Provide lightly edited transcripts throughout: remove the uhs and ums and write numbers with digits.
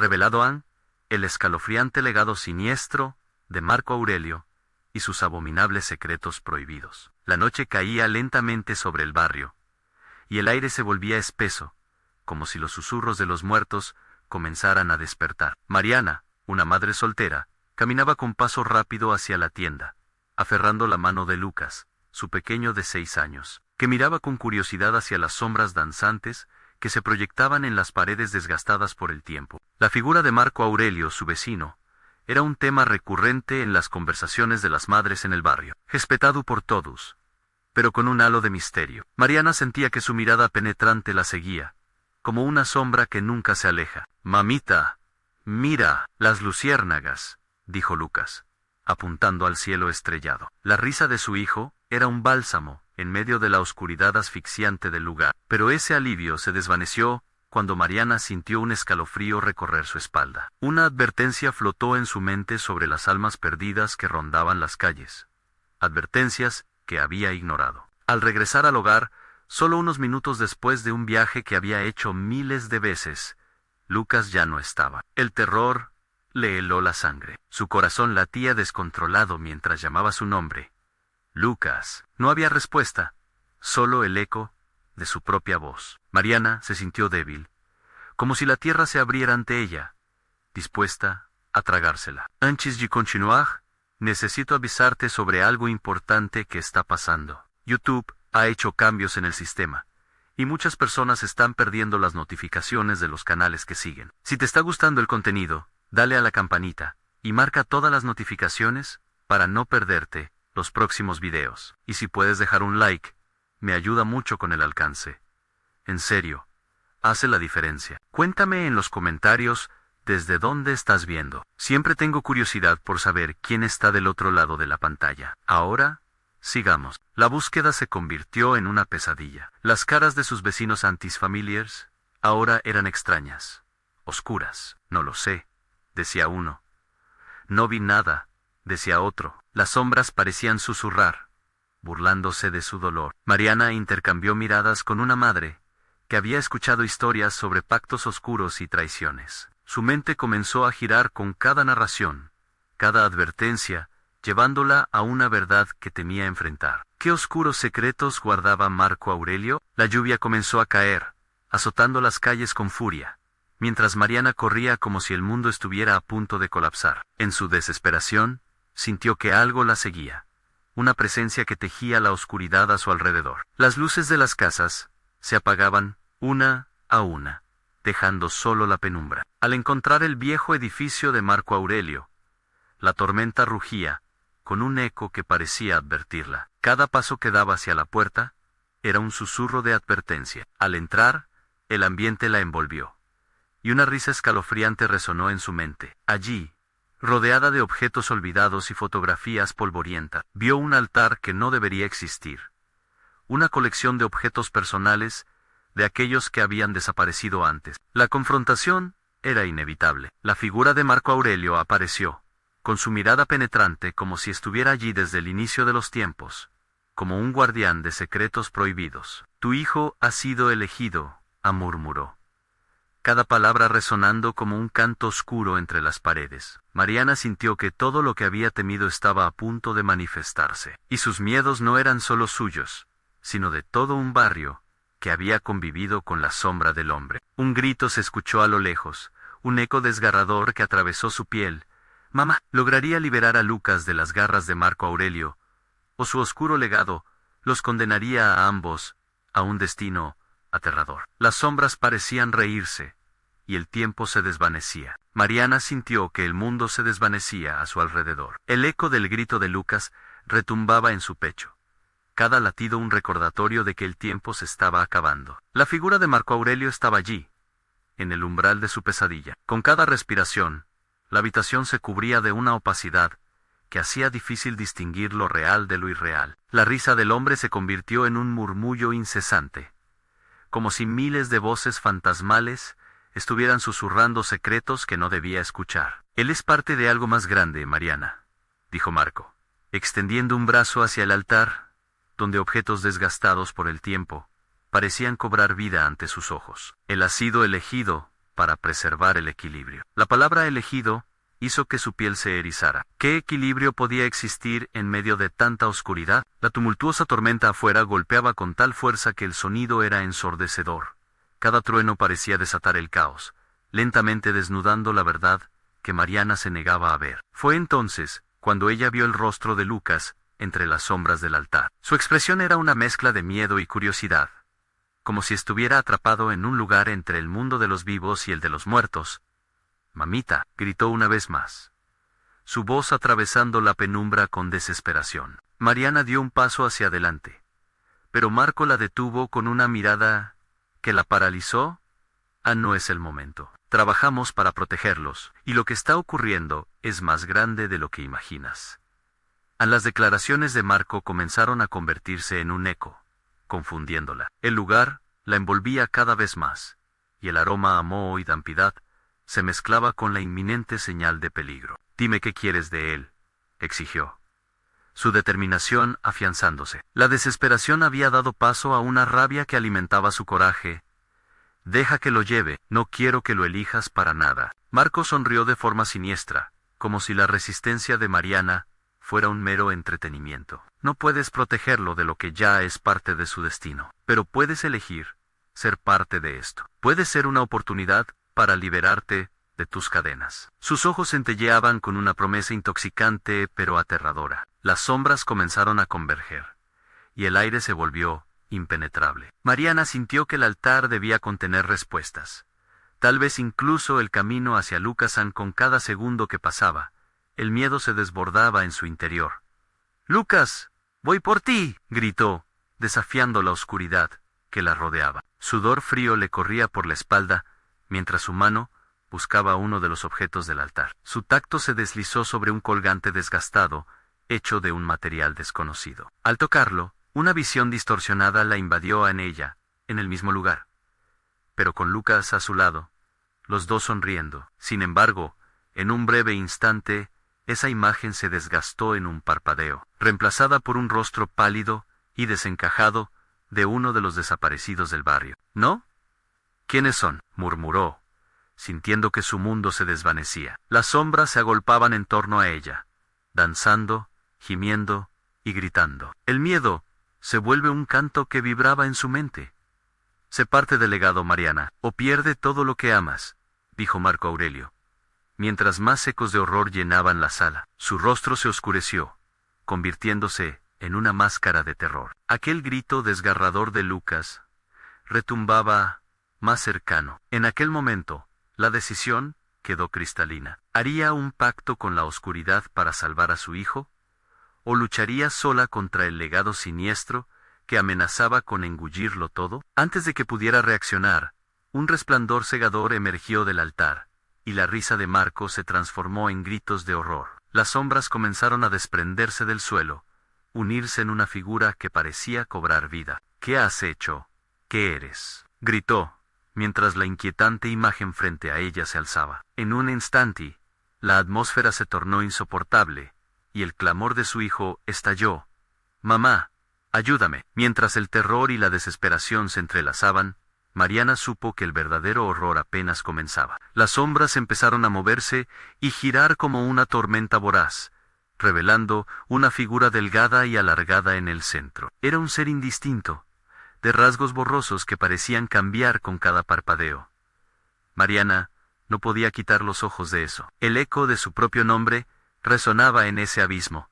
revelado han el escalofriante legado siniestro de Marco Aurelio y sus abominables secretos prohibidos. La noche caía lentamente sobre el barrio, y el aire se volvía espeso, como si los susurros de los muertos comenzaran a despertar. Mariana, una madre soltera, caminaba con paso rápido hacia la tienda, aferrando la mano de Lucas, su pequeño de 6 años, que miraba con curiosidad hacia las sombras danzantes que se proyectaban en las paredes desgastadas por el tiempo. La figura de Marco Aurelio, su vecino, era un tema recurrente en las conversaciones de las madres en el barrio, respetado por todos, pero con un halo de misterio. Mariana sentía que su mirada penetrante la seguía, como una sombra que nunca se aleja. «Mamita, mira, las luciérnagas», dijo Lucas, apuntando al cielo estrellado. La risa de su hijo era un bálsamo en medio de la oscuridad asfixiante del lugar, pero ese alivio se desvaneció cuando Mariana sintió un escalofrío recorrer su espalda. Una advertencia flotó en su mente sobre las almas perdidas que rondaban las calles. Advertencias que había ignorado. Al regresar al hogar, solo unos minutos después de un viaje que había hecho miles de veces, Lucas ya no estaba. El terror le heló la sangre. Su corazón latía descontrolado mientras llamaba su nombre. Lucas. No había respuesta, solo el eco de su propia voz. Mariana se sintió débil, como si la tierra se abriera ante ella, dispuesta a tragársela. «Antes de continuar, necesito avisarte sobre algo importante que está pasando. YouTube ha hecho cambios en el sistema, y muchas personas están perdiendo las notificaciones de los canales que siguen. Si te está gustando el contenido, dale a la campanita, y marca todas las notificaciones para no perderte los próximos videos. Y si puedes dejar un like, me ayuda mucho con el alcance. En serio, hace la diferencia. Cuéntame en los comentarios desde dónde estás viendo. Siempre tengo curiosidad por saber quién está del otro lado de la pantalla. Ahora, sigamos. La búsqueda se convirtió en una pesadilla. Las caras de sus vecinos antifamiliars ahora eran extrañas, oscuras. «No lo sé», decía uno. «No vi nada», decía otro. Las sombras parecían susurrar, burlándose de su dolor. Mariana intercambió miradas con una madre que había escuchado historias sobre pactos oscuros y traiciones. Su mente comenzó a girar con cada narración, cada advertencia, llevándola a una verdad que temía enfrentar. ¿Qué oscuros secretos guardaba Marco Aurelio? La lluvia comenzó a caer, azotando las calles con furia, mientras Mariana corría como si el mundo estuviera a punto de colapsar. En su desesperación, sintió que algo la seguía, una presencia que tejía la oscuridad a su alrededor. Las luces de las casas se apagaban una a una, dejando solo la penumbra. Al encontrar el viejo edificio de Marco Aurelio, la tormenta rugía, con un eco que parecía advertirla. Cada paso que daba hacia la puerta era un susurro de advertencia. Al entrar, el ambiente la envolvió, y una risa escalofriante resonó en su mente. Allí, rodeada de objetos olvidados y fotografías polvorientas, vio un altar que no debería existir. Una colección de objetos personales de aquellos que habían desaparecido antes. La confrontación era inevitable. La figura de Marco Aurelio apareció, con su mirada penetrante como si estuviera allí desde el inicio de los tiempos, como un guardián de secretos prohibidos. «Tu hijo ha sido elegido», murmuró, cada palabra resonando como un canto oscuro entre las paredes. Mariana sintió que todo lo que había temido estaba a punto de manifestarse, y sus miedos no eran solo suyos, sino de todo un barrio que había convivido con la sombra del hombre. Un grito se escuchó a lo lejos, un eco desgarrador que atravesó su piel. «Mamá». ¿Lograría liberar a Lucas de las garras de Marco Aurelio? ¿O su oscuro legado los condenaría a ambos a un destino aterrador? Las sombras parecían reírse, y el tiempo se desvanecía. Mariana sintió que el mundo se desvanecía a su alrededor. El eco del grito de Lucas retumbaba en su pecho, cada latido un recordatorio de que el tiempo se estaba acabando. La figura de Marco Aurelio estaba allí, en el umbral de su pesadilla. Con cada respiración, la habitación se cubría de una opacidad que hacía difícil distinguir lo real de lo irreal. La risa del hombre se convirtió en un murmullo incesante, como si miles de voces fantasmales estuvieran susurrando secretos que no debía escuchar. «Él es parte de algo más grande, Mariana», dijo Marco, extendiendo un brazo hacia el altar, donde objetos desgastados por el tiempo parecían cobrar vida ante sus ojos. «Él ha sido elegido para preservar el equilibrio. La palabra elegido hizo que su piel se erizara. ¿Qué equilibrio podía existir en medio de tanta oscuridad? La tumultuosa tormenta afuera golpeaba con tal fuerza que el sonido era ensordecedor. Cada trueno parecía desatar el caos, lentamente desnudando la verdad que Mariana se negaba a ver. Fue entonces cuando ella vio el rostro de Lucas entre las sombras del altar. Su expresión era una mezcla de miedo y curiosidad, como si estuviera atrapado en un lugar entre el mundo de los vivos y el de los muertos. «Mamita», gritó una vez más, su voz atravesando la penumbra con desesperación. Mariana dio un paso hacia adelante, pero Marco la detuvo con una mirada que la paralizó. No es el momento. Trabajamos para protegerlos, y lo que está ocurriendo es más grande de lo que imaginas. Las declaraciones de Marco comenzaron a convertirse en un eco, confundiéndola. El lugar la envolvía cada vez más, y el aroma a moho y dampidad se mezclaba con la inminente señal de peligro. «Dime qué quieres de él», exigió, su determinación afianzándose. La desesperación había dado paso a una rabia que alimentaba su coraje. «Deja que lo lleve, no quiero que lo elijas para nada». Marco sonrió de forma siniestra, como si la resistencia de Mariana fuera un mero entretenimiento. «No puedes protegerlo de lo que ya es parte de su destino, pero puedes elegir ser parte de esto. Puede ser una oportunidad para liberarte de tus cadenas». Sus ojos centelleaban con una promesa intoxicante pero aterradora. Las sombras comenzaron a converger, y el aire se volvió impenetrable. Mariana sintió que el altar debía contener respuestas. Tal vez incluso el camino hacia Lucasan. Con cada segundo que pasaba, el miedo se desbordaba en su interior. «Lucas, voy por ti», gritó, desafiando la oscuridad que la rodeaba. Sudor frío le corría por la espalda, mientras su mano buscaba uno de los objetos del altar. Su tacto se deslizó sobre un colgante desgastado, hecho de un material desconocido. Al tocarlo, una visión distorsionada la invadió en ella, en el mismo lugar. Pero con Lucas a su lado, los dos sonriendo. Sin embargo, en un breve instante, esa imagen se desgastó en un parpadeo, reemplazada por un rostro pálido y desencajado de uno de los desaparecidos del barrio. «¿No? ¿Quiénes son?», murmuró, sintiendo que su mundo se desvanecía. Las sombras se agolpaban en torno a ella, danzando, gimiendo y gritando. El miedo se vuelve un canto que vibraba en su mente. «Sé parte del legado, Mariana, o pierde todo lo que amas», dijo Marco Aurelio, mientras más ecos de horror llenaban la sala. Su rostro se oscureció, convirtiéndose en una máscara de terror. Aquel grito desgarrador de Lucas retumbaba más cercano. En aquel momento, la decisión quedó cristalina. ¿Haría un pacto con la oscuridad para salvar a su hijo? ¿O lucharía sola contra el legado siniestro que amenazaba con engullirlo todo? Antes de que pudiera reaccionar, un resplandor cegador emergió del altar, y la risa de Marco se transformó en gritos de horror. Las sombras comenzaron a desprenderse del suelo, unirse en una figura que parecía cobrar vida. «¿Qué has hecho? ¿Qué eres?», gritó, mientras la inquietante imagen frente a ella se alzaba. En un instante, la atmósfera se tornó insoportable, y el clamor de su hijo estalló. «Mamá, ayúdame». Mientras el terror y la desesperación se entrelazaban, Mariana supo que el verdadero horror apenas comenzaba. Las sombras empezaron a moverse y girar como una tormenta voraz, revelando una figura delgada y alargada en el centro. Era un ser indistinto, de rasgos borrosos que parecían cambiar con cada parpadeo. Mariana no podía quitar los ojos de eso. El eco de su propio nombre resonaba en ese abismo,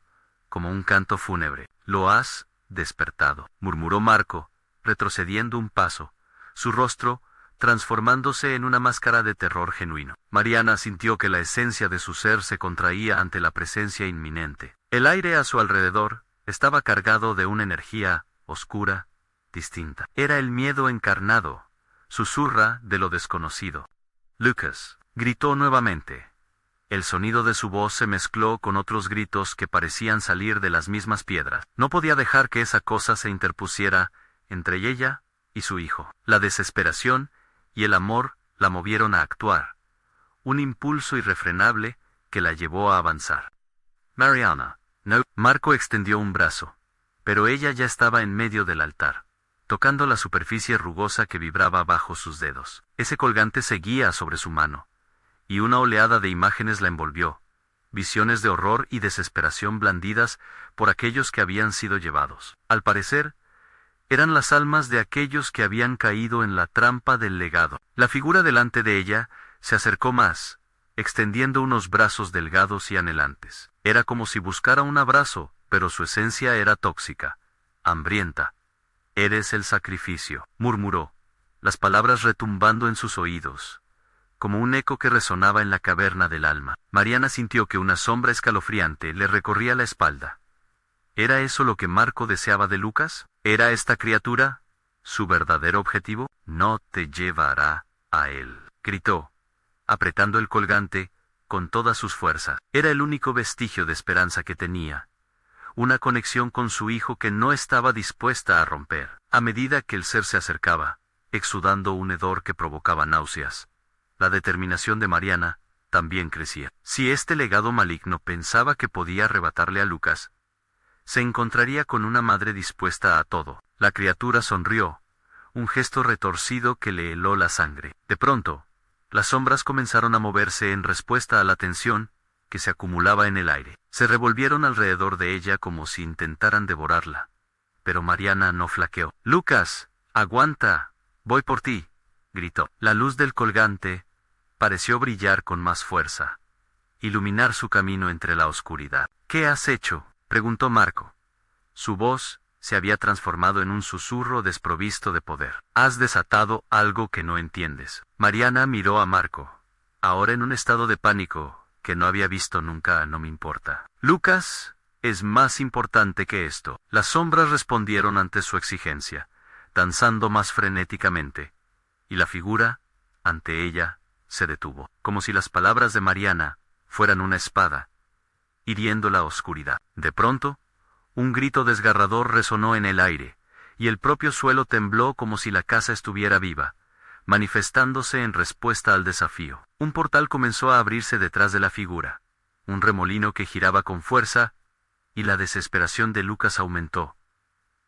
como un canto fúnebre. «Lo has despertado», murmuró Marco, retrocediendo un paso, su rostro transformándose en una máscara de terror genuino. Mariana sintió que la esencia de su ser se contraía ante la presencia inminente. El aire a su alrededor estaba cargado de una energía oscura, distinta. Era el miedo encarnado, susurra de lo desconocido. «Lucas», gritó nuevamente. El sonido de su voz se mezcló con otros gritos que parecían salir de las mismas piedras. No podía dejar que esa cosa se interpusiera entre ella y su hijo. La desesperación y el amor la movieron a actuar, un impulso irrefrenable que la llevó a avanzar. «Mariana, no». Marco extendió un brazo, pero ella ya estaba en medio del altar, tocando la superficie rugosa que vibraba bajo sus dedos. Ese colgante seguía sobre su mano, y una oleada de imágenes la envolvió, visiones de horror y desesperación blandidas por aquellos que habían sido llevados. Al parecer, eran las almas de aquellos que habían caído en la trampa del legado. La figura delante de ella se acercó más, extendiendo unos brazos delgados y anhelantes. Era como si buscara un abrazo, pero su esencia era tóxica, hambrienta. «Eres el sacrificio», murmuró, las palabras retumbando en sus oídos, como un eco que resonaba en la caverna del alma. Mariana sintió que una sombra escalofriante le recorría la espalda. ¿Era eso lo que Marco deseaba de Lucas? ¿Era esta criatura su verdadero objetivo? «No te llevará a él», gritó, apretando el colgante con todas sus fuerzas. Era el único vestigio de esperanza que tenía, una conexión con su hijo que no estaba dispuesta a romper. A medida que el ser se acercaba, exudando un hedor que provocaba náuseas, la determinación de Mariana también crecía. Si este legado maligno pensaba que podía arrebatarle a Lucas, se encontraría con una madre dispuesta a todo. La criatura sonrió, un gesto retorcido que le heló la sangre. De pronto, las sombras comenzaron a moverse en respuesta a la tensión que se acumulaba en el aire. Se revolvieron alrededor de ella como si intentaran devorarla. Pero Mariana no flaqueó. «Lucas, aguanta, voy por ti», gritó. La luz del colgante pareció brillar con más fuerza, iluminar su camino entre la oscuridad. «¿Qué has hecho?», preguntó Marco. Su voz se había transformado en un susurro desprovisto de poder. «Has desatado algo que no entiendes». Mariana miró a Marco, ahora en un estado de pánico que no había visto nunca. «No me importa. Lucas es más importante que esto». Las sombras respondieron ante su exigencia, danzando más frenéticamente, y la figura, ante ella, se detuvo, como si las palabras de Mariana fueran una espada, hiriendo la oscuridad. De pronto, un grito desgarrador resonó en el aire, y el propio suelo tembló como si la casa estuviera viva, manifestándose en respuesta al desafío. Un portal comenzó a abrirse detrás de la figura, un remolino que giraba con fuerza, y la desesperación de Lucas aumentó.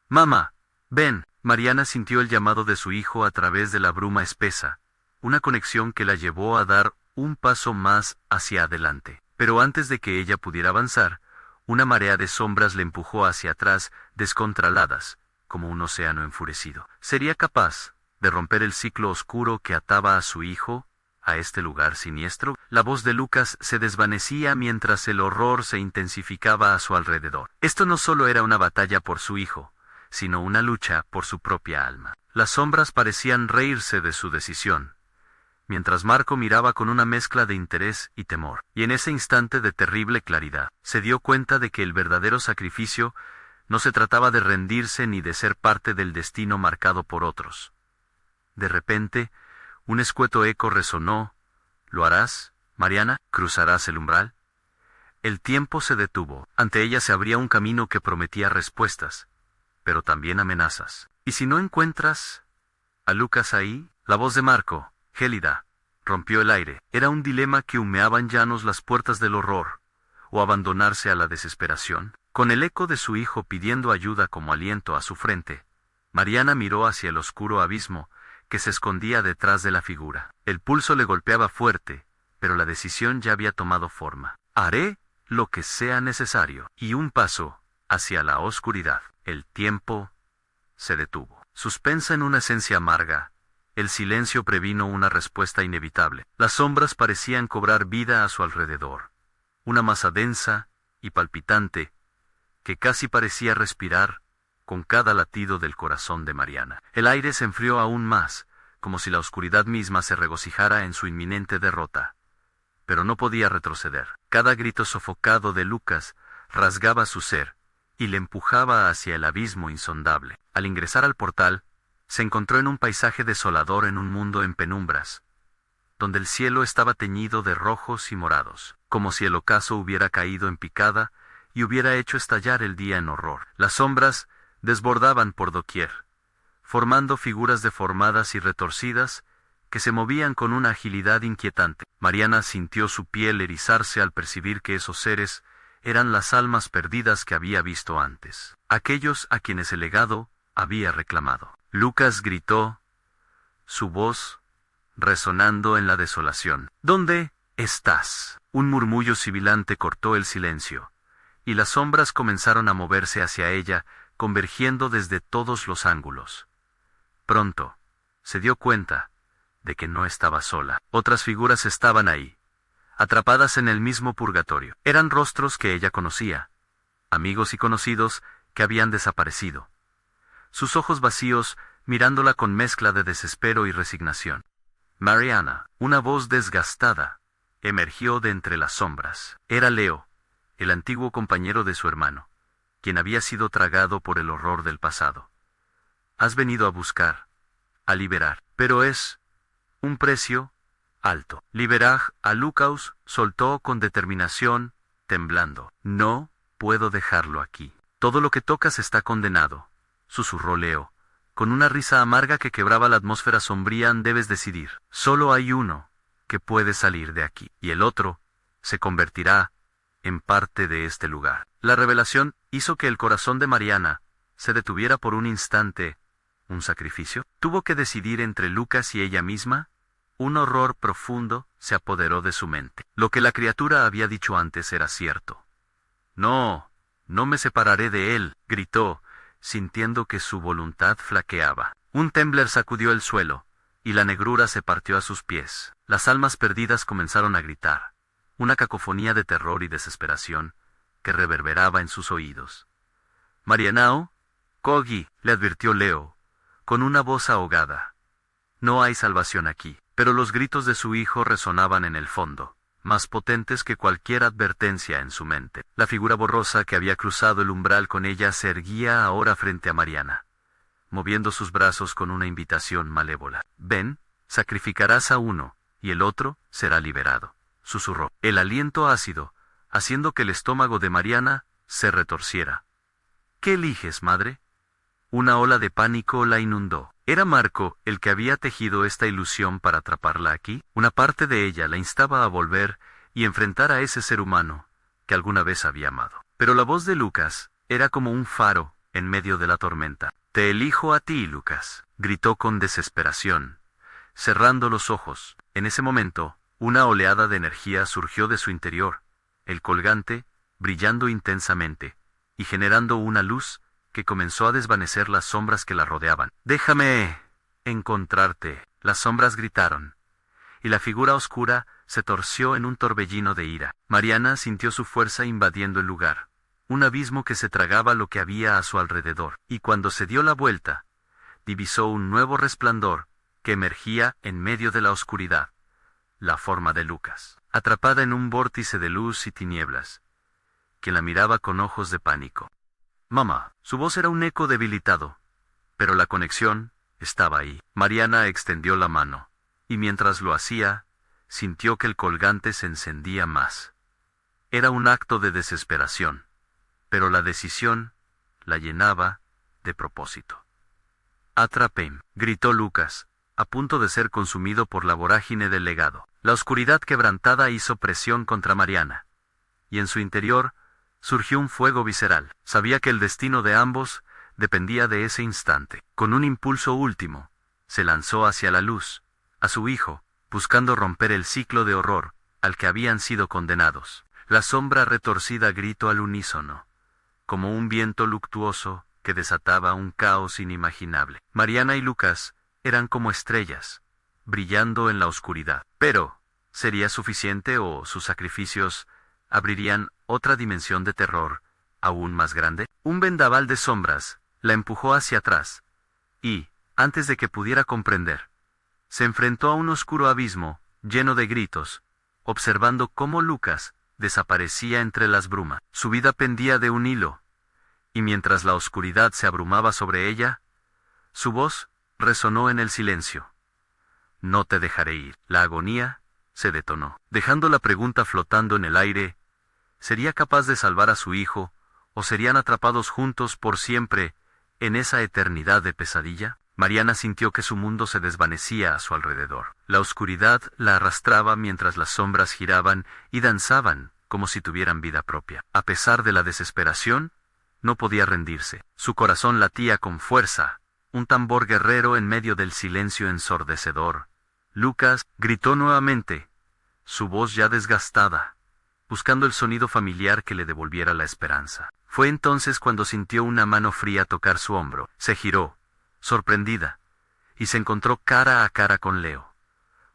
«Mamá, ven». Mariana sintió el llamado de su hijo a través de la bruma espesa, una conexión que la llevó a dar un paso más hacia adelante. Pero antes de que ella pudiera avanzar, una marea de sombras le empujó hacia atrás, descontroladas, como un océano enfurecido. ¿Sería capaz de romper el ciclo oscuro que ataba a su hijo a este lugar siniestro? La voz de Lucas se desvanecía mientras el horror se intensificaba a su alrededor. Esto no solo era una batalla por su hijo, sino una lucha por su propia alma. Las sombras parecían reírse de su decisión, mientras Marco miraba con una mezcla de interés y temor. Y en ese instante de terrible claridad, se dio cuenta de que el verdadero sacrificio no se trataba de rendirse ni de ser parte del destino marcado por otros. De repente, un escueto eco resonó. «¿Lo harás, Mariana? ¿Cruzarás el umbral?». El tiempo se detuvo. Ante ella se abría un camino que prometía respuestas, pero también amenazas. «¿Y si no encuentras a Lucas ahí?». La voz de Marco, gélida, rompió el aire. Era un dilema que humeaban llanos las puertas del horror, o abandonarse a la desesperación. Con el eco de su hijo pidiendo ayuda como aliento a su frente, Mariana miró hacia el oscuro abismo que se escondía detrás de la figura. El pulso le golpeaba fuerte, pero la decisión ya había tomado forma. «Haré lo que sea necesario». Y un paso hacia la oscuridad. El tiempo se detuvo. Suspensa en una esencia amarga, el silencio previno una respuesta inevitable. Las sombras parecían cobrar vida a su alrededor, una masa densa y palpitante que casi parecía respirar con cada latido del corazón de Mariana. El aire se enfrió aún más, como si la oscuridad misma se regocijara en su inminente derrota. Pero no podía retroceder. Cada grito sofocado de Lucas rasgaba su ser y le empujaba hacia el abismo insondable. Al ingresar al portal, se encontró en un paisaje desolador en un mundo en penumbras, donde el cielo estaba teñido de rojos y morados, como si el ocaso hubiera caído en picada y hubiera hecho estallar el día en horror. Las sombras desbordaban por doquier, formando figuras deformadas y retorcidas que se movían con una agilidad inquietante. Mariana sintió su piel erizarse al percibir que esos seres eran las almas perdidas que había visto antes, aquellos a quienes el legado había reclamado. Lucas gritó, su voz resonando en la desolación. ¿Dónde estás? Un murmullo sibilante cortó el silencio, y las sombras comenzaron a moverse hacia ella, convergiendo desde todos los ángulos. Pronto, se dio cuenta de que no estaba sola. Otras figuras estaban ahí, atrapadas en el mismo purgatorio. Eran rostros que ella conocía, amigos y conocidos que habían desaparecido. Sus ojos vacíos mirándola con mezcla de desespero y resignación. Mariana, una voz desgastada, emergió de entre las sombras. Era Leo, el antiguo compañero de su hermano, quien había sido tragado por el horror del pasado. Has venido a buscar, a liberar, pero es un precio alto. Liberar a Lucas, soltó con determinación, temblando. No puedo dejarlo aquí. Todo lo que tocas está condenado, susurró Leo, con una risa amarga que quebraba la atmósfera sombría. Debes decidir. Solo hay uno que puede salir de aquí, y el otro se convertirá en parte de este lugar. La revelación hizo que el corazón de Mariana se detuviera por un instante. ¿Un sacrificio? Tuvo que decidir entre Lucas y ella misma. Un horror profundo se apoderó de su mente. Lo que la criatura había dicho antes era cierto. No me separaré de él, gritó, sintiendo que su voluntad flaqueaba. Un temblar sacudió el suelo, y la negrura se partió a sus pies. Las almas perdidas comenzaron a gritar, una cacofonía de terror y desesperación que reverberaba en sus oídos. Marianao, Kogi, le advirtió Leo, con una voz ahogada. No hay salvación aquí. Pero los gritos de su hijo resonaban en el fondo, más potentes que cualquier advertencia en su mente. La figura borrosa que había cruzado el umbral con ella se erguía ahora frente a Mariana, moviendo sus brazos con una invitación malévola. Ven, sacrificarás a uno, y el otro será liberado, susurró. El aliento ácido, haciendo que el estómago de Mariana se retorciera. ¿Qué eliges, madre? Una ola de pánico la inundó. ¿Era Marco el que había tejido esta ilusión para atraparla aquí? Una parte de ella la instaba a volver y enfrentar a ese ser humano que alguna vez había amado. Pero la voz de Lucas era como un faro en medio de la tormenta. Te elijo a ti, Lucas, gritó con desesperación, cerrando los ojos. En ese momento, una oleada de energía surgió de su interior, el colgante, brillando intensamente, y generando una luz que comenzó a desvanecer las sombras que la rodeaban. «Déjame encontrarte», las sombras gritaron, y la figura oscura se torció en un torbellino de ira. Mariana sintió su fuerza invadiendo el lugar, un abismo que se tragaba lo que había a su alrededor, y cuando se dio la vuelta, divisó un nuevo resplandor que emergía en medio de la oscuridad, la forma de Lucas, atrapada en un vórtice de luz y tinieblas, que la miraba con ojos de pánico. «Mamá». Su voz era un eco debilitado, pero la conexión estaba ahí. Mariana extendió la mano, y mientras lo hacía, sintió que el colgante se encendía más. Era un acto de desesperación, pero la decisión la llenaba de propósito. «Atrapem», gritó Lucas, a punto de ser consumido por la vorágine del legado. La oscuridad quebrantada hizo presión contra Mariana, y en su interior surgió un fuego visceral. Sabía que el destino de ambos dependía de ese instante. Con un impulso último, se lanzó hacia la luz, a su hijo, buscando romper el ciclo de horror al que habían sido condenados. La sombra retorcida gritó al unísono, como un viento luctuoso que desataba un caos inimaginable. Mariana y Lucas eran como estrellas, brillando en la oscuridad. Pero, ¿sería suficiente o sus sacrificios abrirían otra dimensión de terror aún más grande? Un vendaval de sombras la empujó hacia atrás, y, antes de que pudiera comprender, se enfrentó a un oscuro abismo lleno de gritos, observando cómo Lucas desaparecía entre las brumas. Su vida pendía de un hilo, y mientras la oscuridad se abrumaba sobre ella, su voz resonó en el silencio. «No te dejaré ir». La agonía se detonó, dejando la pregunta flotando en el aire. ¿Sería capaz de salvar a su hijo, o serían atrapados juntos por siempre en esa eternidad de pesadilla? Mariana sintió que su mundo se desvanecía a su alrededor. La oscuridad la arrastraba mientras las sombras giraban y danzaban como si tuvieran vida propia. A pesar de la desesperación, no podía rendirse. Su corazón latía con fuerza, un tambor guerrero en medio del silencio ensordecedor. Lucas gritó nuevamente, su voz ya desgastada, buscando el sonido familiar que le devolviera la esperanza. Fue entonces cuando sintió una mano fría tocar su hombro. Se giró, sorprendida, y se encontró cara a cara con Leo,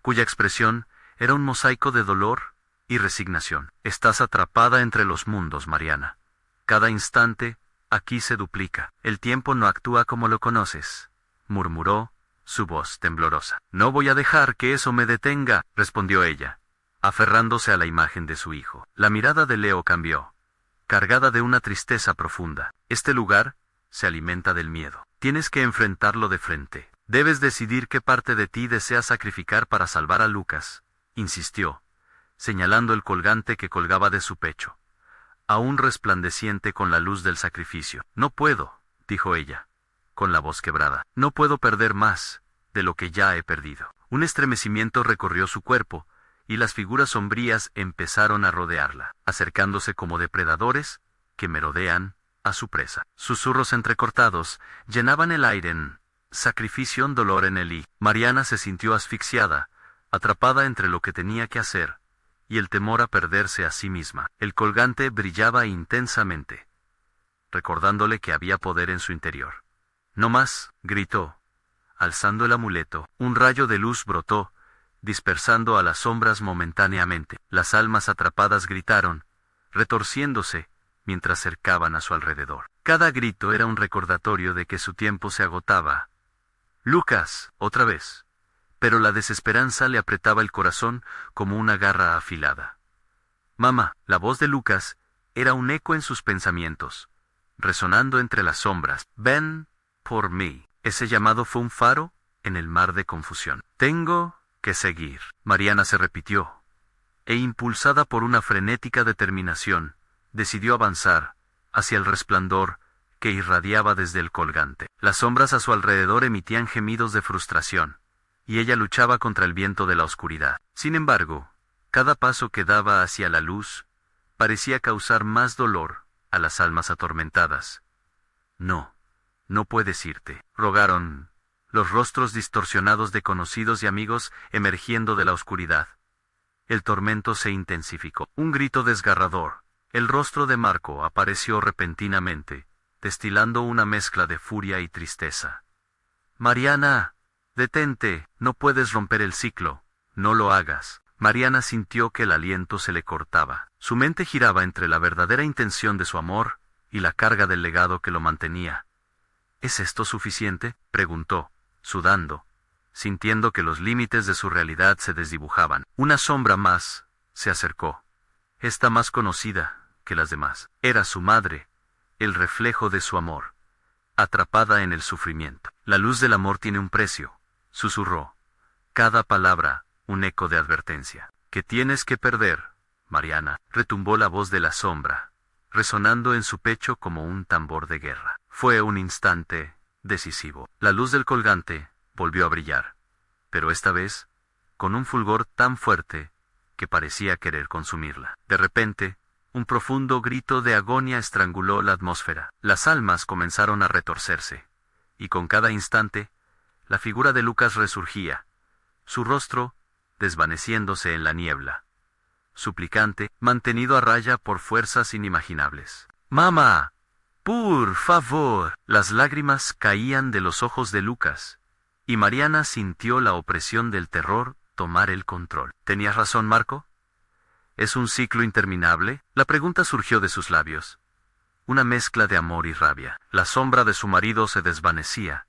cuya expresión era un mosaico de dolor y resignación. Estás atrapada entre los mundos, Mariana. Cada instante, aquí se duplica. El tiempo no actúa como lo conoces, murmuró, su voz temblorosa. No voy a dejar que eso me detenga, respondió ella, aferrándose a la imagen de su hijo. La mirada de Leo cambió, cargada de una tristeza profunda. Este lugar se alimenta del miedo. Tienes que enfrentarlo de frente. Debes decidir qué parte de ti deseas sacrificar para salvar a Lucas, insistió, señalando el colgante que colgaba de su pecho, aún resplandeciente con la luz del sacrificio. No puedo, dijo ella, con la voz quebrada. No puedo perder más de lo que ya he perdido. Un estremecimiento recorrió su cuerpo, y las figuras sombrías empezaron a rodearla, acercándose como depredadores que merodean a su presa. Susurros entrecortados llenaban el aire en sacrificio, un dolor en el Mariana se sintió asfixiada, atrapada entre lo que tenía que hacer y el temor a perderse a sí misma. El colgante brillaba intensamente, recordándole que había poder en su interior. No más, gritó, alzando el amuleto. Un rayo de luz brotó, dispersando a las sombras momentáneamente. Las almas atrapadas gritaron, retorciéndose, mientras cercaban a su alrededor. Cada grito era un recordatorio de que su tiempo se agotaba. Lucas, otra vez. Pero la desesperanza le apretaba el corazón como una garra afilada. Mamá, la voz de Lucas era un eco en sus pensamientos, resonando entre las sombras. Ven por mí. Ese llamado fue un faro en el mar de confusión. Tengo que seguir. Mariana se repitió, e impulsada por una frenética determinación, decidió avanzar hacia el resplandor que irradiaba desde el colgante. Las sombras a su alrededor emitían gemidos de frustración, y ella luchaba contra el viento de la oscuridad. Sin embargo, cada paso que daba hacia la luz parecía causar más dolor a las almas atormentadas. No, no puedes irte, rogaron los rostros distorsionados de conocidos y amigos emergiendo de la oscuridad. El tormento se intensificó. Un grito desgarrador. El rostro de Marco apareció repentinamente, destilando una mezcla de furia y tristeza. Mariana, detente, no puedes romper el ciclo, no lo hagas. Mariana sintió que el aliento se le cortaba. Su mente giraba entre la verdadera intención de su amor y la carga del legado que lo mantenía. ¿Es esto suficiente?, preguntó, sudando, sintiendo que los límites de su realidad se desdibujaban. Una sombra más se acercó, esta más conocida que las demás. Era su madre, el reflejo de su amor, atrapada en el sufrimiento. La luz del amor tiene un precio, susurró, cada palabra un eco de advertencia. ¿Qué tienes que perder, Mariana?, retumbó la voz de la sombra, resonando en su pecho como un tambor de guerra. Fue un instante decisivo. La luz del colgante volvió a brillar, pero esta vez con un fulgor tan fuerte que parecía querer consumirla. De repente, un profundo grito de agonía estranguló la atmósfera. Las almas comenzaron a retorcerse, y con cada instante, la figura de Lucas resurgía, su rostro desvaneciéndose en la niebla, suplicante, mantenido a raya por fuerzas inimaginables. ¡Mamá! ¡Por favor! Las lágrimas caían de los ojos de Lucas, y Mariana sintió la opresión del terror tomar el control. ¿Tenías razón, Marco? ¿Es un ciclo interminable? La pregunta surgió de sus labios. Una mezcla de amor y rabia. La sombra de su marido se desvanecía,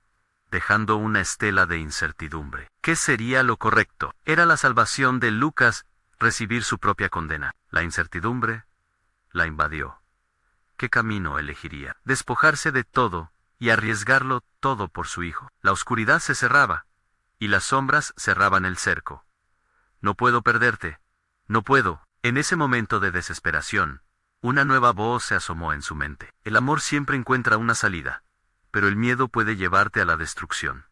dejando una estela de incertidumbre. ¿Qué sería lo correcto? Era la salvación de Lucas recibir su propia condena. La incertidumbre la invadió. ¿Qué camino elegiría? ¿Despojarse de todo y arriesgarlo todo por su hijo? La oscuridad se cerraba, y las sombras cerraban el cerco. No puedo perderte. No puedo. En ese momento de desesperación, una nueva voz se asomó en su mente. El amor siempre encuentra una salida, pero el miedo puede llevarte a la destrucción.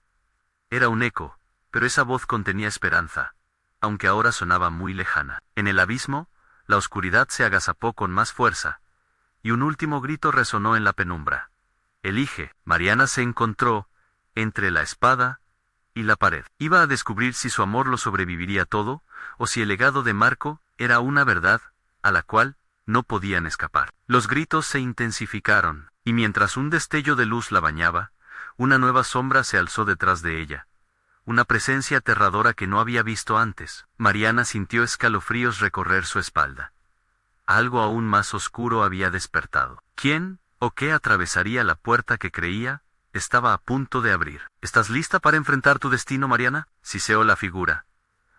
Era un eco, pero esa voz contenía esperanza, aunque ahora sonaba muy lejana. En el abismo, la oscuridad se agazapó con más fuerza, y un último grito resonó en la penumbra. Elige. Mariana se encontró entre la espada y la pared. Iba a descubrir si su amor lo sobreviviría todo, o si el legado de Marco era una verdad a la cual no podían escapar. Los gritos se intensificaron, y mientras un destello de luz la bañaba, una nueva sombra se alzó detrás de ella. Una presencia aterradora que no había visto antes. Mariana sintió escalofríos recorrer su espalda. Algo aún más oscuro había despertado. ¿Quién o qué atravesaría la puerta que creía estaba a punto de abrir? ¿Estás lista para enfrentar tu destino, Mariana?, siseó la figura,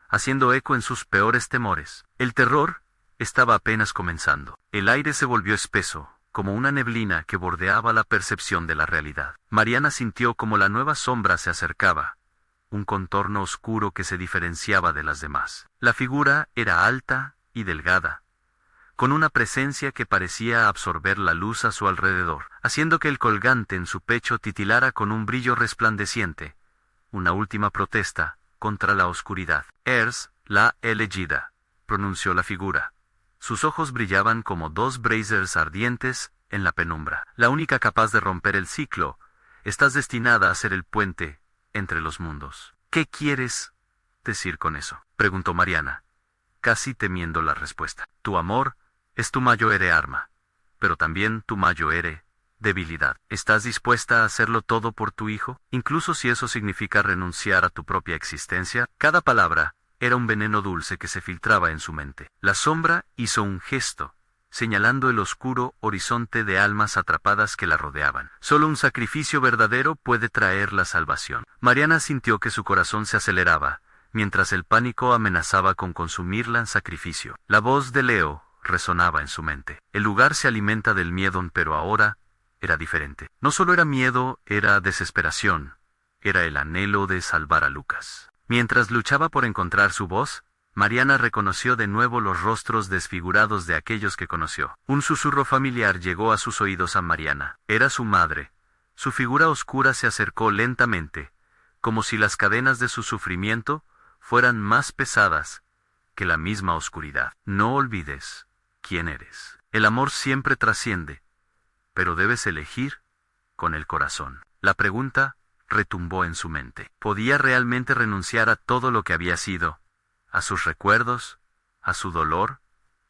haciendo eco en sus peores temores. El terror estaba apenas comenzando. El aire se volvió espeso, como una neblina que bordeaba la percepción de la realidad. Mariana sintió como la nueva sombra se acercaba, un contorno oscuro que se diferenciaba de las demás. La figura era alta y delgada, con una presencia que parecía absorber la luz a su alrededor, haciendo que el colgante en su pecho titilara con un brillo resplandeciente, una última protesta contra la oscuridad. «Ers, la elegida», pronunció la figura. Sus ojos brillaban como dos brasers ardientes en la penumbra. «La única capaz de romper el ciclo, estás destinada a ser el puente entre los mundos». «¿Qué quieres decir con eso?», preguntó Mariana, casi temiendo la respuesta. «Tu amor es tu mayor arma, pero también tu mayor debilidad. ¿Estás dispuesta a hacerlo todo por tu hijo, incluso si eso significa renunciar a tu propia existencia?» Cada palabra era un veneno dulce que se filtraba en su mente. La sombra hizo un gesto, señalando el oscuro horizonte de almas atrapadas que la rodeaban. Solo un sacrificio verdadero puede traer la salvación. Mariana sintió que su corazón se aceleraba, mientras el pánico amenazaba con consumirla en sacrificio. La voz de Leo resonaba en su mente. El lugar se alimenta del miedo, pero ahora era diferente. No solo era miedo, era desesperación. Era el anhelo de salvar a Lucas. Mientras luchaba por encontrar su voz, Mariana reconoció de nuevo los rostros desfigurados de aquellos que conoció. Un susurro familiar llegó a sus oídos a Mariana. Era su madre. Su figura oscura se acercó lentamente, como si las cadenas de su sufrimiento fueran más pesadas que la misma oscuridad. «No olvides quién eres. El amor siempre trasciende, pero debes elegir con el corazón». La pregunta retumbó en su mente. ¿Podía realmente renunciar a todo lo que había sido, a sus recuerdos, a su dolor,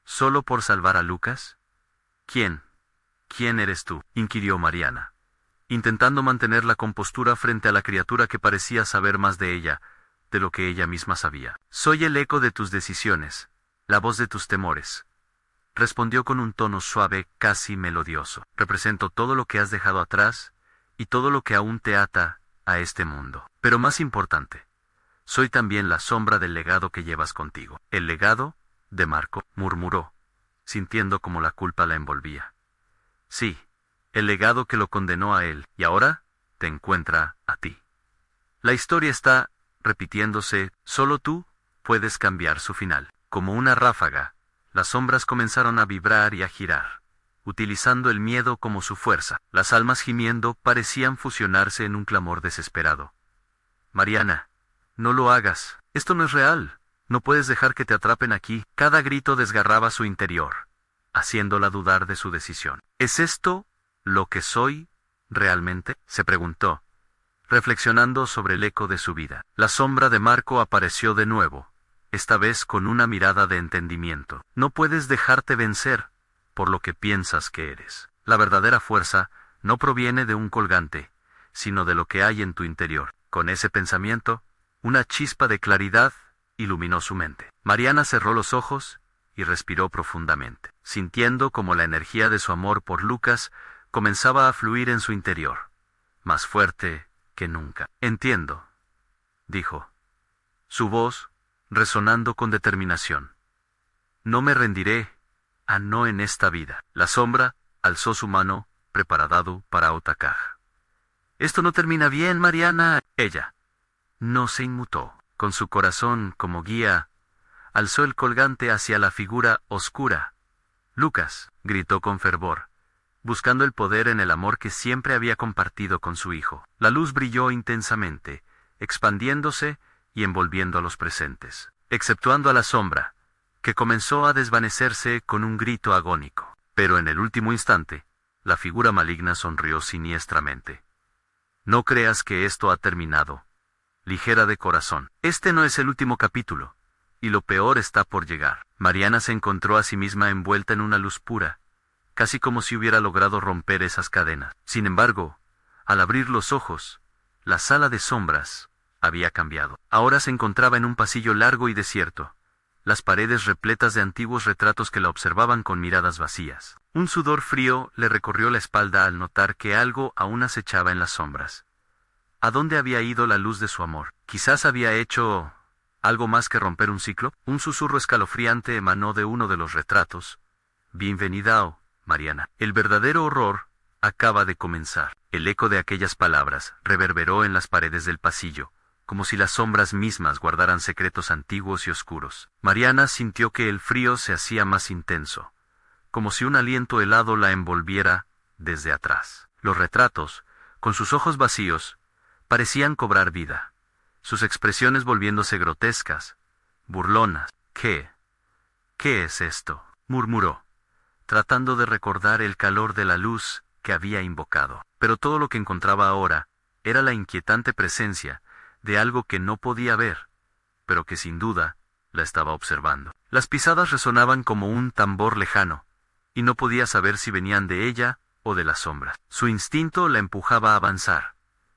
solo por salvar a Lucas? ¿Quién eres tú?, inquirió Mariana, intentando mantener la compostura frente a la criatura que parecía saber más de ella de lo que ella misma sabía. «Soy el eco de tus decisiones, la voz de tus temores», respondió con un tono suave, casi melodioso. «Represento todo lo que has dejado atrás y todo lo que aún te ata a este mundo. Pero más importante, soy también la sombra del legado que llevas contigo». «¿El legado de Marco?», murmuró, sintiendo como la culpa la envolvía. «Sí, el legado que lo condenó a él, y ahora te encuentra a ti. La historia está repitiéndose, solo tú puedes cambiar su final». Como una ráfaga, las sombras comenzaron a vibrar y a girar, utilizando el miedo como su fuerza. Las almas gimiendo parecían fusionarse en un clamor desesperado. «Mariana, no lo hagas. Esto no es real. No puedes dejar que te atrapen aquí». Cada grito desgarraba su interior, haciéndola dudar de su decisión. «¿Es esto lo que soy realmente?», se preguntó, reflexionando sobre el eco de su vida. La sombra de Marco apareció de nuevo, esta vez con una mirada de entendimiento. «No puedes dejarte vencer por lo que piensas que eres. La verdadera fuerza no proviene de un colgante, sino de lo que hay en tu interior». Con ese pensamiento, una chispa de claridad iluminó su mente. Mariana cerró los ojos y respiró profundamente, sintiendo como la energía de su amor por Lucas comenzaba a fluir en su interior, más fuerte que nunca. «Entiendo», dijo, su voz resonando con determinación. «No me rendiré, no en esta vida». La sombra alzó su mano, preparado para atacar. «Esto no termina bien, Mariana». Ella no se inmutó. Con su corazón como guía, alzó el colgante hacia la figura oscura. «Lucas», gritó con fervor, buscando el poder en el amor que siempre había compartido con su hijo. La luz brilló intensamente, expandiéndose y envolviendo a los presentes, exceptuando a la sombra, que comenzó a desvanecerse con un grito agónico. Pero en el último instante, la figura maligna sonrió siniestramente. No creas que esto ha terminado. Ligera de corazón. Este no es el último capítulo. Y lo peor está por llegar. Mariana se encontró a sí misma envuelta en una luz pura, casi como si hubiera logrado romper esas cadenas. Sin embargo, al abrir los ojos, la sala de sombras había cambiado. Ahora se encontraba en un pasillo largo y desierto, las paredes repletas de antiguos retratos que la observaban con miradas vacías. Un sudor frío le recorrió la espalda al notar que algo aún acechaba en las sombras. ¿A dónde había ido la luz de su amor? Quizás había hecho algo más que romper un ciclo. Un susurro escalofriante emanó de uno de los retratos. Bienvenida, Mariana. El verdadero horror acaba de comenzar. El eco de aquellas palabras reverberó en las paredes del pasillo, como si las sombras mismas guardaran secretos antiguos y oscuros. Mariana sintió que el frío se hacía más intenso, como si un aliento helado la envolviera desde atrás. Los retratos, con sus ojos vacíos, parecían cobrar vida, sus expresiones volviéndose grotescas, burlonas. ¿Qué es esto?, murmuró, tratando de recordar el calor de la luz que había invocado. Pero todo lo que encontraba ahora era la inquietante presencia de algo que no podía ver, pero que sin duda la estaba observando. Las pisadas resonaban como un tambor lejano, y no podía saber si venían de ella o de las sombras. Su instinto la empujaba a avanzar,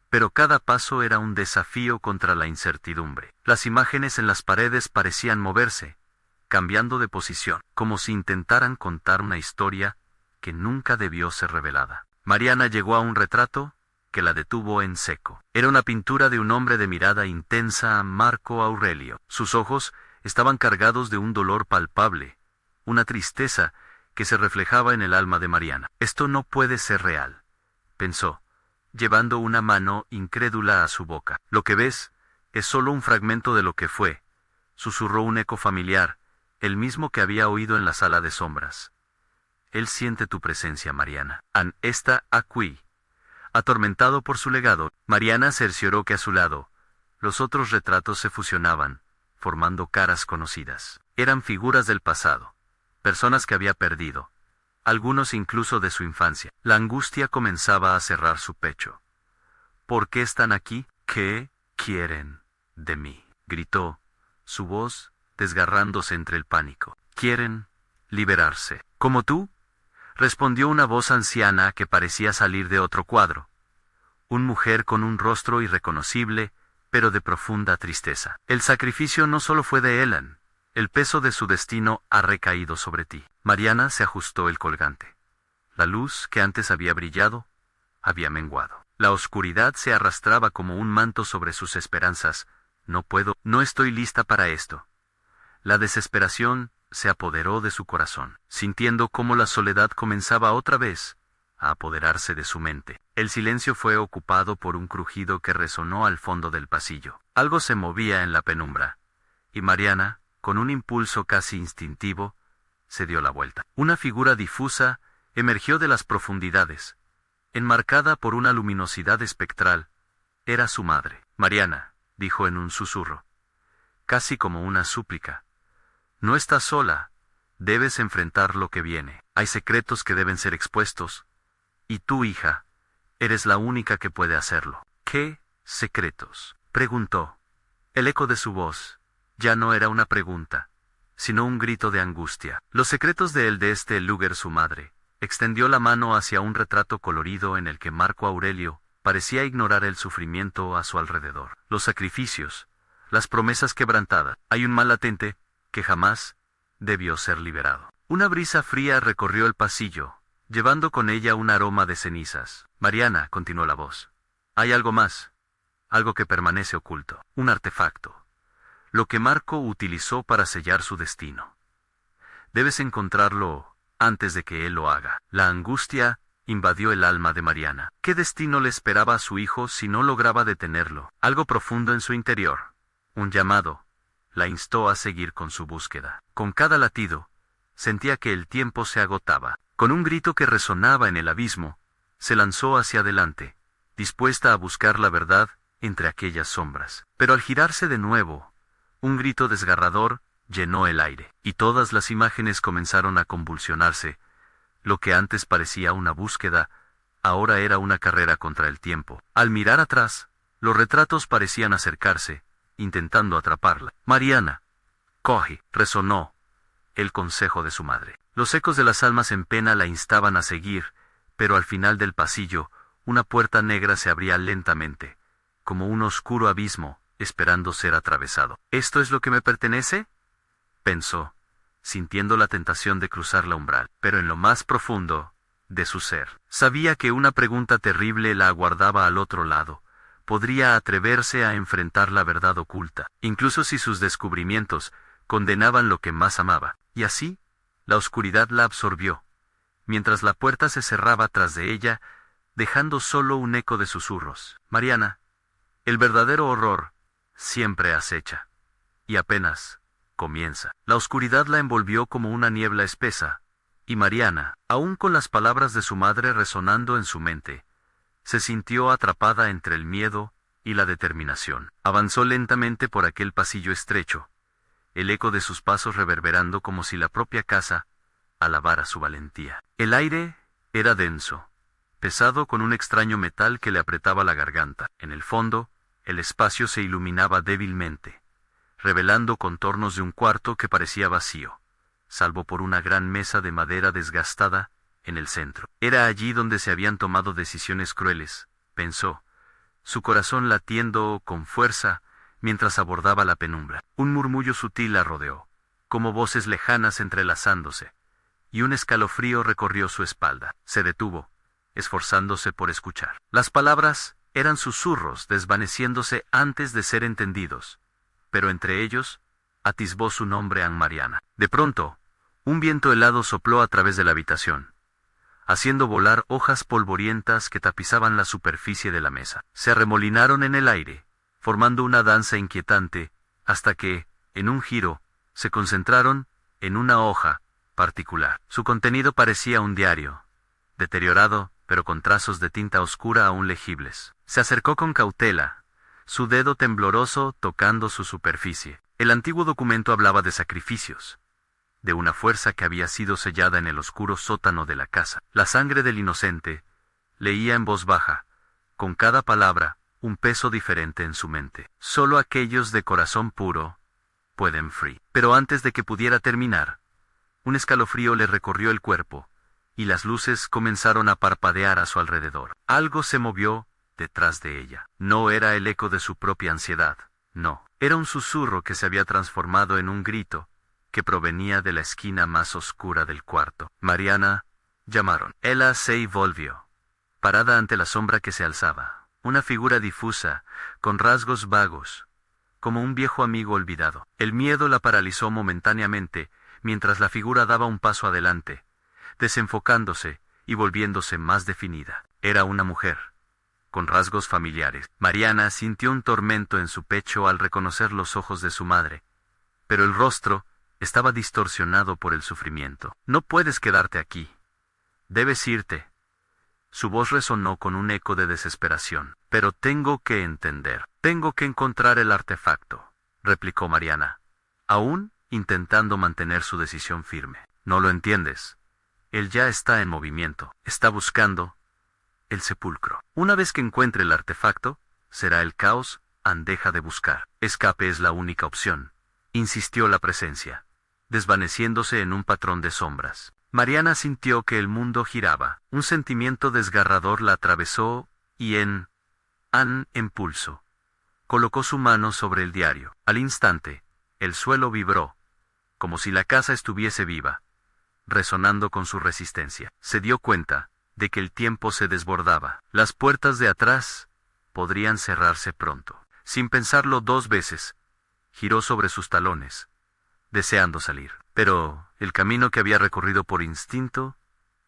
pero cada paso era un desafío contra la incertidumbre. Las imágenes en las paredes parecían moverse, cambiando de posición, como si intentaran contar una historia que nunca debió ser revelada. Mariana llegó a un retrato que la detuvo en seco. Era una pintura de un hombre de mirada intensa, Marco Aurelio. Sus ojos estaban cargados de un dolor palpable, una tristeza que se reflejaba en el alma de Mariana. Esto no puede ser real, pensó, llevando una mano incrédula a su boca. Lo que ves es solo un fragmento de lo que fue, susurró un eco familiar, el mismo que había oído en la sala de sombras. Él siente tu presencia, Mariana. An está aquí. Atormentado por su legado, Mariana cercioró que a su lado, los otros retratos se fusionaban, formando caras conocidas. Eran figuras del pasado, personas que había perdido, algunos incluso de su infancia. La angustia comenzaba a cerrar su pecho. ¿Por qué están aquí? ¿Qué quieren de mí?, gritó, su voz desgarrándose entre el pánico. Quieren liberarse. ¿Como tú?, respondió una voz anciana que parecía salir de otro cuadro. Una mujer con un rostro irreconocible, pero de profunda tristeza. El sacrificio no solo fue de Elan, el peso de su destino ha recaído sobre ti. Mariana se ajustó el colgante. La luz que antes había brillado, había menguado. La oscuridad se arrastraba como un manto sobre sus esperanzas. No puedo, no estoy lista para esto. La desesperación se apoderó de su corazón, sintiendo cómo la soledad comenzaba otra vez a apoderarse de su mente. El silencio fue ocupado por un crujido que resonó al fondo del pasillo. Algo se movía en la penumbra, y Mariana, con un impulso casi instintivo, se dio la vuelta. Una figura difusa emergió de las profundidades, enmarcada por una luminosidad espectral. Era su madre. Mariana, dijo en un susurro, casi como una súplica. No estás sola, debes enfrentar lo que viene. Hay secretos que deben ser expuestos, y tú, hija, eres la única que puede hacerlo. ¿Qué secretos?, preguntó. El eco de su voz ya no era una pregunta, sino un grito de angustia. Los secretos de este Luger, su madre, extendió la mano hacia un retrato colorido en el que Marco Aurelio parecía ignorar el sufrimiento a su alrededor. Los sacrificios, las promesas quebrantadas. Hay un mal latente que jamás debió ser liberado. Una brisa fría recorrió el pasillo, llevando con ella un aroma de cenizas. Mariana, continuó la voz, hay algo más, algo que permanece oculto, un artefacto, lo que Marco utilizó para sellar su destino. Debes encontrarlo antes de que él lo haga. La angustia invadió el alma de Mariana. ¿Qué destino le esperaba a su hijo si no lograba detenerlo? Algo profundo en su interior, un llamado, la instó a seguir con su búsqueda. Con cada latido, sentía que el tiempo se agotaba. Con un grito que resonaba en el abismo, se lanzó hacia adelante, dispuesta a buscar la verdad entre aquellas sombras. Pero al girarse de nuevo, un grito desgarrador llenó el aire, y todas las imágenes comenzaron a convulsionarse. Lo que antes parecía una búsqueda, Ahora era una carrera contra el tiempo. Al mirar atrás, los retratos parecían acercarse, intentando atraparla. Mariana, coge, resonó el consejo de su madre. Los ecos de las almas en pena la instaban a seguir, pero al final del pasillo, una puerta negra se abría lentamente, como un oscuro abismo, esperando ser atravesado. ¿Esto es lo que me pertenece?, pensó, sintiendo la tentación de cruzar la umbral, pero en lo más profundo de su ser, sabía que una pregunta terrible la aguardaba al otro lado. Podría atreverse a enfrentar la verdad oculta, incluso si sus descubrimientos condenaban lo que más amaba. Y así, la oscuridad la absorbió, mientras la puerta se cerraba tras de ella, dejando solo un eco de susurros. Mariana, el verdadero horror siempre acecha, y apenas comienza. La oscuridad la envolvió como una niebla espesa, y Mariana, aún con las palabras de su madre resonando en su mente, se sintió atrapada entre el miedo y la determinación. Avanzó lentamente por aquel pasillo estrecho, el eco de sus pasos reverberando como si la propia casa alabara su valentía. El aire era denso, pesado con un extraño metal que le apretaba la garganta. En el fondo, el espacio se iluminaba débilmente, revelando contornos de un cuarto que parecía vacío, salvo por una gran mesa de madera desgastada en el centro. Era allí donde se habían tomado decisiones crueles, pensó, su corazón latiendo con fuerza mientras abordaba la penumbra. Un murmullo sutil la rodeó, como voces lejanas entrelazándose, y un escalofrío recorrió su espalda. Se detuvo, esforzándose por escuchar. Las palabras eran susurros desvaneciéndose antes de ser entendidos, pero entre ellos atisbó su nombre Anne Mariana. De pronto, un viento helado sopló a través de la habitación, haciendo volar hojas polvorientas que tapizaban la superficie de la mesa. Se arremolinaron en el aire, formando una danza inquietante, hasta que, en un giro, se concentraron en una hoja particular. Su contenido parecía un diario, deteriorado, pero con trazos de tinta oscura aún legibles. Se acercó con cautela, su dedo tembloroso tocando su superficie. El antiguo documento hablaba de sacrificios, de una fuerza que había sido sellada en el oscuro sótano de la casa. La sangre del inocente, leía en voz baja, con cada palabra, un peso diferente en su mente. Solo aquellos de corazón puro pueden free. Pero antes de que pudiera terminar, un escalofrío le recorrió el cuerpo, y las luces comenzaron a parpadear a su alrededor. Algo se movió detrás de ella. No era el eco de su propia ansiedad, no. Era un susurro que se había transformado en un grito, que provenía de la esquina más oscura del cuarto. Mariana, llamaron. Ella se volvió, parada ante la sombra que se alzaba, una figura difusa, con rasgos vagos, como un viejo amigo olvidado. El miedo la paralizó momentáneamente, mientras la figura daba un paso adelante, desenfocándose y volviéndose más definida. Era una mujer, con rasgos familiares. Mariana sintió un tormento en su pecho al reconocer los ojos de su madre, pero el rostro estaba distorsionado por el sufrimiento. No puedes quedarte aquí. Debes irte. Su voz resonó con un eco de desesperación. Pero tengo que entender. Tengo que encontrar el artefacto, replicó Mariana, aún intentando mantener su decisión firme. No lo entiendes. Él ya está en movimiento. Está buscando el sepulcro. Una vez que encuentre el artefacto, será el caos. Deja de buscar. Escape es la única opción, insistió la presencia, desvaneciéndose en un patrón de sombras. Mariana sintió que el mundo giraba. Un sentimiento desgarrador la atravesó, y en impulso, colocó su mano sobre el diario. Al instante, el suelo vibró, como si la casa estuviese viva, resonando con su resistencia. Se dio cuenta de que el tiempo se desbordaba. Las puertas de atrás podrían cerrarse pronto. Sin pensarlo dos veces, giró sobre sus talones, deseando salir. Pero el camino que había recorrido por instinto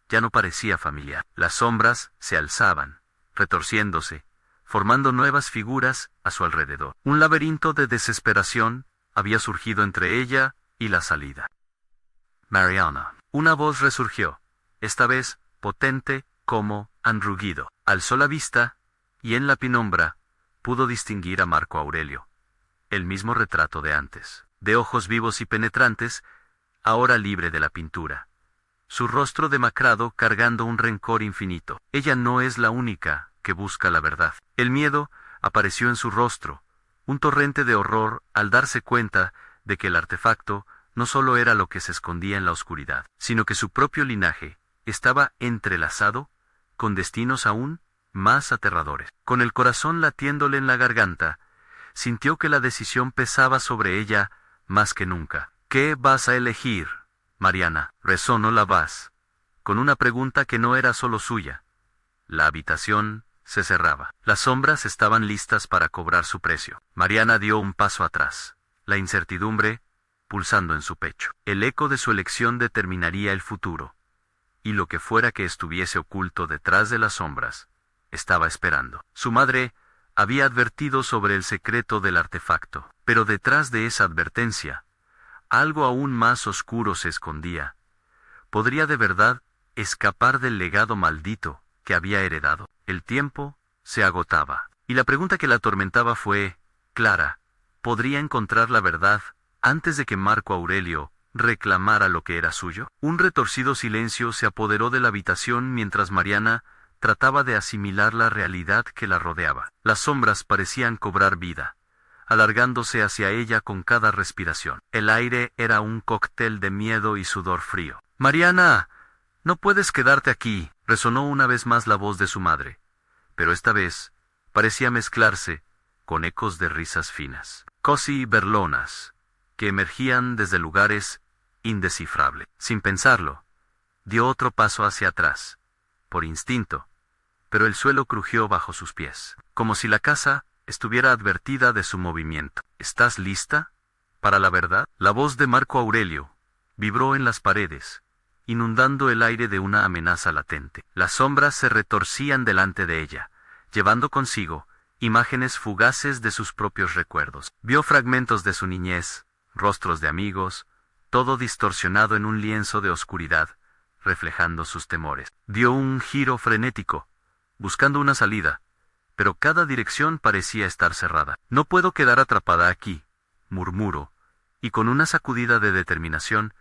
ya no parecía familiar. Las sombras se alzaban, retorciéndose, formando nuevas figuras a su alrededor. Un laberinto de desesperación había surgido entre ella y la salida. Mariana. Una voz resurgió, esta vez potente como un rugido. Alzó la vista, y en la penumbra pudo distinguir a Marco Aurelio, el mismo retrato de antes, de ojos vivos y penetrantes, ahora libre de la pintura. su rostro demacrado cargando un rencor infinito. Ella no es la única que busca la verdad. El miedo apareció en su rostro, un torrente de horror al darse cuenta de que el artefacto no solo era lo que se escondía en la oscuridad, sino que su propio linaje estaba entrelazado con destinos aún más aterradores. Con el corazón latiéndole en la garganta, sintió que la decisión pesaba sobre ella más que nunca. ¿Qué vas a elegir, Mariana? Resonó la voz, con una pregunta que no era solo suya. La habitación se cerraba. Las sombras estaban listas para cobrar su precio. Mariana dio un paso atrás, la incertidumbre pulsando en su pecho. El eco de su elección determinaría el futuro, y lo que fuera que estuviese oculto detrás de las sombras, estaba esperando. Su madre había advertido sobre el secreto del artefacto, pero detrás de esa advertencia, algo aún más oscuro se escondía. ¿Podría de verdad escapar del legado maldito que había heredado? El tiempo se agotaba, y la pregunta que la atormentaba fue clara: ¿podría encontrar la verdad antes de que Marco Aurelio reclamara lo que era suyo? Un retorcido silencio se apoderó de la habitación mientras Mariana trataba de asimilar la realidad que la rodeaba. Las sombras parecían cobrar vida, alargándose hacia ella con cada respiración. El aire era un cóctel de miedo y sudor frío. «Mariana, no puedes quedarte aquí», resonó una vez más la voz de su madre, pero esta vez parecía mezclarse con ecos de risas finas, casi berlonas, que emergían desde lugares indescifrables. Sin pensarlo, dio otro paso hacia atrás, por instinto, pero el suelo crujió bajo sus pies, como si la casa estuviera advertida de su movimiento. «¿Estás lista para la verdad?» La voz de Marco Aurelio vibró en las paredes, inundando el aire de una amenaza latente. Las sombras se retorcían delante de ella, llevando consigo imágenes fugaces de sus propios recuerdos. Vio fragmentos de su niñez, rostros de amigos, todo distorsionado en un lienzo de oscuridad, reflejando sus temores. Dio un giro frenético, buscando una salida, pero cada dirección parecía estar cerrada. «No puedo quedar atrapada aquí», murmuró, y con una sacudida de determinación,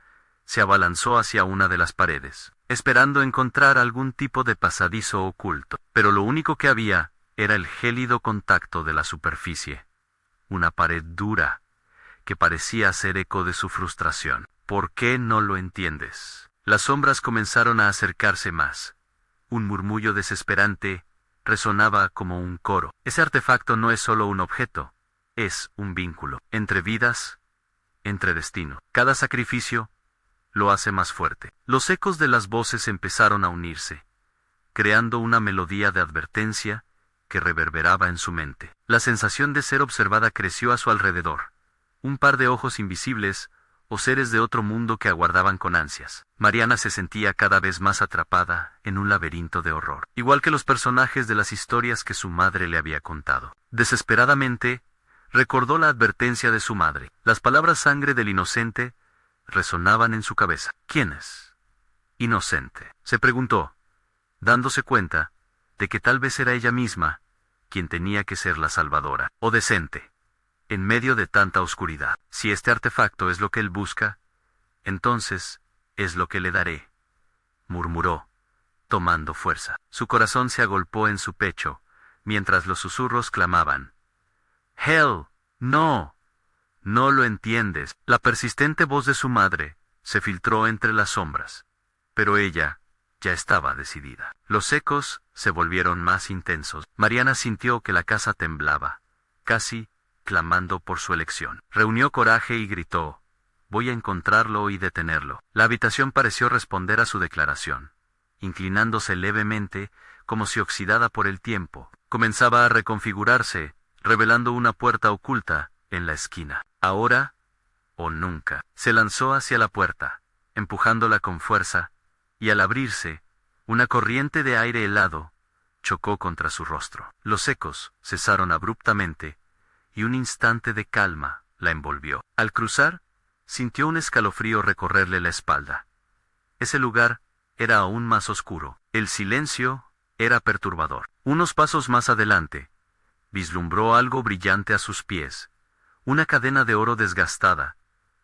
se abalanzó hacia una de las paredes, esperando encontrar algún tipo de pasadizo oculto. Pero lo único que había era el gélido contacto de la superficie. Una pared dura, que parecía ser eco de su frustración. «¿Por qué no lo entiendes?» Las sombras comenzaron a acercarse más. Un murmullo desesperante resonaba como un coro. «Ese artefacto no es solo un objeto, es un vínculo. Entre vidas, entre destino. Cada sacrificio lo hace más fuerte». Los ecos de las voces empezaron a unirse, creando una melodía de advertencia que reverberaba en su mente. La sensación de ser observada creció a su alrededor. Un par de ojos invisibles, o seres de otro mundo que aguardaban con ansias. Mariana se sentía cada vez más atrapada en un laberinto de horror, igual que los personajes de las historias que su madre le había contado. Desesperadamente, recordó la advertencia de su madre. Las palabras «sangre del inocente» resonaban en su cabeza. «¿Quién es inocente?», se preguntó, dándose cuenta de que tal vez era ella misma quien tenía que ser la salvadora. «O decente, en medio de tanta oscuridad. Si este artefacto es lo que él busca, entonces es lo que le daré», murmuró, tomando fuerza. Su corazón se agolpó en su pecho, mientras los susurros clamaban: «Hell, no, no lo entiendes». La persistente voz de su madre se filtró entre las sombras, pero ella ya estaba decidida. Los ecos se volvieron más intensos. Mariana sintió que la casa temblaba, casi clamando por su elección. Reunió coraje y gritó: «Voy a encontrarlo y detenerlo». La habitación pareció responder a su declaración, inclinándose levemente, como si oxidada por el tiempo. Comenzaba a reconfigurarse, revelando una puerta oculta en la esquina. «Ahora o nunca». Se lanzó hacia la puerta, empujándola con fuerza, y al abrirse, una corriente de aire helado chocó contra su rostro. Los ecos cesaron abruptamente, y un instante de calma la envolvió. Al cruzar, sintió un escalofrío recorrerle la espalda. Ese lugar era aún más oscuro. El silencio era perturbador. Unos pasos más adelante, vislumbró algo brillante a sus pies, una cadena de oro desgastada,